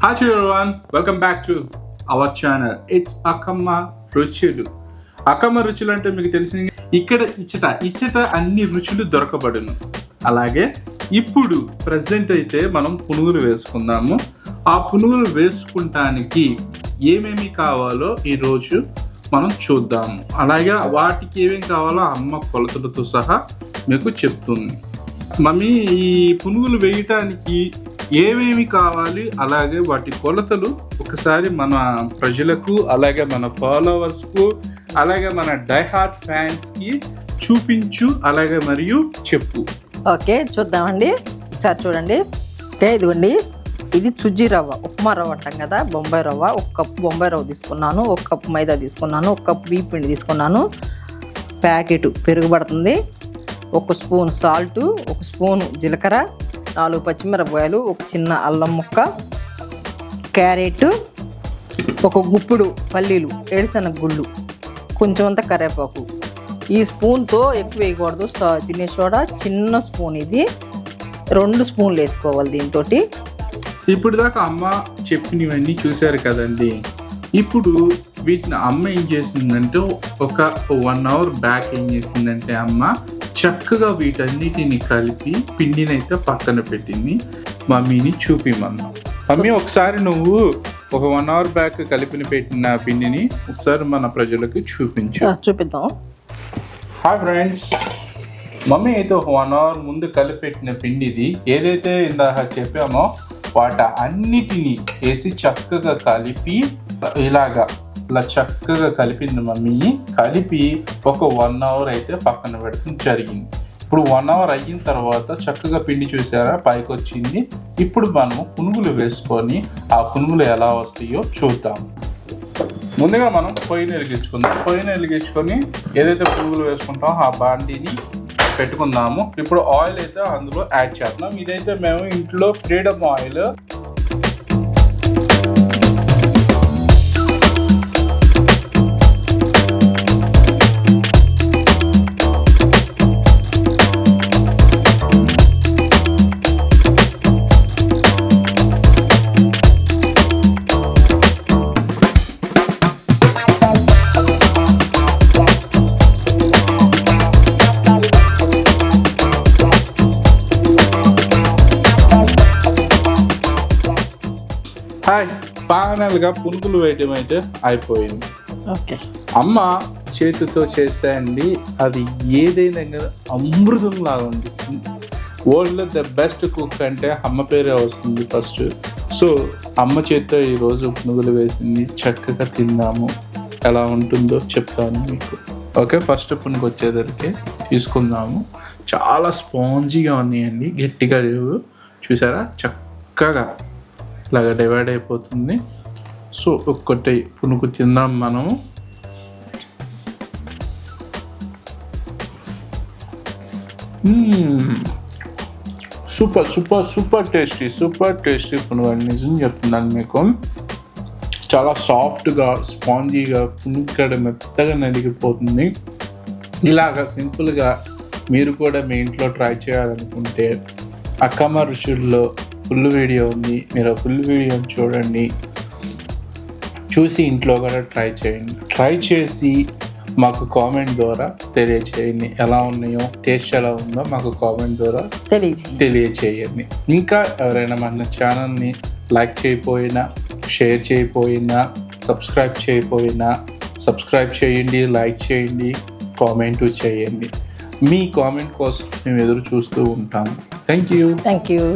Hi to everyone, welcome back to our channel. It's Akkamma రుచులు. అక్కమ్మ రుచులు అంటే మీకు తెలిసింది ఇక్కడ ఇచ్చట అన్ని రుచులు దొరకబడును. అలాగే ఇప్పుడు ప్రెసెంట్ అయితే మనం పునుగులు వేసుకుందాము. ఆ పునుగులు వేసుకుంటానికి ఏమేమి కావాలో ఈరోజు మనం చూద్దాము. అలాగే వాటికి ఏమేమి కావాలో అమ్మ కొలతలతో సహా మీకు చెప్తుంది. మమ్మీ ఈ పునుగులు వేయటానికి ఏమేమి కావాలి, అలాగే వాటి కొలతలు ఒకసారి మన ప్రజలకు, అలాగే మన ఫాలోవర్స్కు, అలాగే మన డైహార్ట్ ఫ్యాన్స్కి చూపించు, అలాగే మరియు చెప్పు. ఓకే, చూద్దామండి. ఒకసారి చూడండి. అంటే ఇదిగోండి, ఇది సుజ్జి రవ్వ, ఉప్మా రవ్వ అంటాం కదా, బొంబాయి రవ్వ. ఒక కప్పు బొంబాయి రవ్వ తీసుకున్నాను, ఒక కప్పు మైదా తీసుకున్నాను, ఒక కప్పు బియ్యం పిండి తీసుకున్నాను, ప్యాకెట్ పెరుగు పడుతుంది, ఒక స్పూన్ సాల్టు, ఒక స్పూన్ జీలకర్ర, 4 పచ్చిమిరపకాయలు, ఒక చిన్న అల్లం ముక్క, క్యారెట్, ఒక గుప్పుడు పల్లీలు, ఏడుశనగ గుళ్ళు, కొంచెం అంత కరివేపాకు. ఈ స్పూన్తో ఎక్కువ వేయకూడదు. తినే సోడా చిన్న స్పూన్, ఇది 2 స్పూన్లు వేసుకోవాలి దీంతో. ఇప్పుడు దాకా అమ్మ చెప్పినవన్నీ చూశారు కదండి. ఇప్పుడు వీటిని అమ్మ ఏం చేసిందంటే ఒక 1 అవర్ బ్యాక్ ఏం చేసిందంటే అమ్మ చక్కగా వీటన్నిటిని కలిపి పిండినైతే పక్కన పెట్టింది. మమ్మీని చూపిమన్నా. మమ్మీ ఒకసారి నువ్వు ఒక 1 అవర్ బ్యాక్ కలిపిన పెట్టిన పిండిని ఒకసారి మన ప్రజలకు చూపిద్దాం. హాయ్ ఫ్రెండ్స్, మమ్మీ అయితే ఒక 1 అవర్ ముందు కలిపెట్టిన పిండిది ఏదైతే ఇందాక చెప్పామో వాటి అన్నిటినీ వేసి చక్కగా కలిపి ఇలా చక్కగా కలిపింది మమ్మీ. కలిపి ఒక 1 అవర్ అయితే పక్కన పెడతాం జరిగింది. ఇప్పుడు 1 అవర్ అయిన తర్వాత చక్కగా పిండి చూసారా పైకి వచ్చింది. ఇప్పుడు మనం పునుగులు వేసుకొని ఆ పునుగులు ఎలా వస్తాయో చూద్దాం. ముందుగా మనం పొయ్యిని వెలిగించుకుందాం. పొయ్యిని వెలిగించుకొని ఏదైతే పునుగులు వేసుకుంటామో ఆ బాండీని పెట్టుకుందాము. ఇప్పుడు ఆయిల్ అయితే అందులో యాడ్ చేద్దాం. ఇదైతే మేము ఇంట్లో ఫ్రీడమ్ ఆయిల్. ఫైనల్గా పునుగులు వేయటం అయితే అయిపోయింది. ఓకే, అమ్మ చేతితో చేస్తే అండి అది ఏదైనా అమృతం లాగా ఉంది. వరల్డ్లో ద బెస్ట్ కుక్ అంటే అమ్మ పేరే వస్తుంది ఫస్ట్. సో అమ్మ చేతితో ఈరోజు పునుగులు వేసింది. చక్కగా తిందాము, ఎలా ఉంటుందో చెప్తాను మీకు. ఓకే, ఫస్ట్ పునుగు వచ్చేసరికి తీసుకుందాము. చాలా స్పాంజీగా ఉన్నాయండి, గట్టిగా లేవు. చూసారా చక్కగా ఇలాగ డివైడ్ అయిపోతుంది. సో ఒక్కటి పునుగు తిందాం మనము. సూపర్ సూపర్ సూపర్ టేస్టీ పునుగు అండి. నిజం చెప్తున్నాను మీకు. చాలా సాఫ్ట్గా స్పాంజీగా పునుగడ మెత్తగా నలిగిపోతుంది. ఇలాగా సింపుల్గా మీరు కూడా మీ ఇంట్లో ట్రై చేయాలనుకుంటే అక్కమ్మ రుచుల్లో ఫుల్ వీడియో ఉంది. మీరు ఫుల్ వీడియోని చూడండి, చూసి ఇంట్లో కూడా ట్రై చేయండి. ట్రై చేసి మాకు కామెంట్ ద్వారా తెలియచేయండి. ఎలా ఉన్నాయో, టేస్ట్ ఎలా ఉందో మాకు కామెంట్ ద్వారా తెలియచేయండి. ఇంకా ఎవరైనా మన ఛానల్ని లైక్ చేయకపోయినా, షేర్ చేయకపోయినా, సబ్స్క్రైబ్ చేయకపోయినా సబ్స్క్రైబ్ చేయండి, లైక్ చేయండి, కామెంట్ చేయండి. మీ కామెంట్ కోసం మేము ఎదురు చూస్తూ ఉంటాము. Thank you.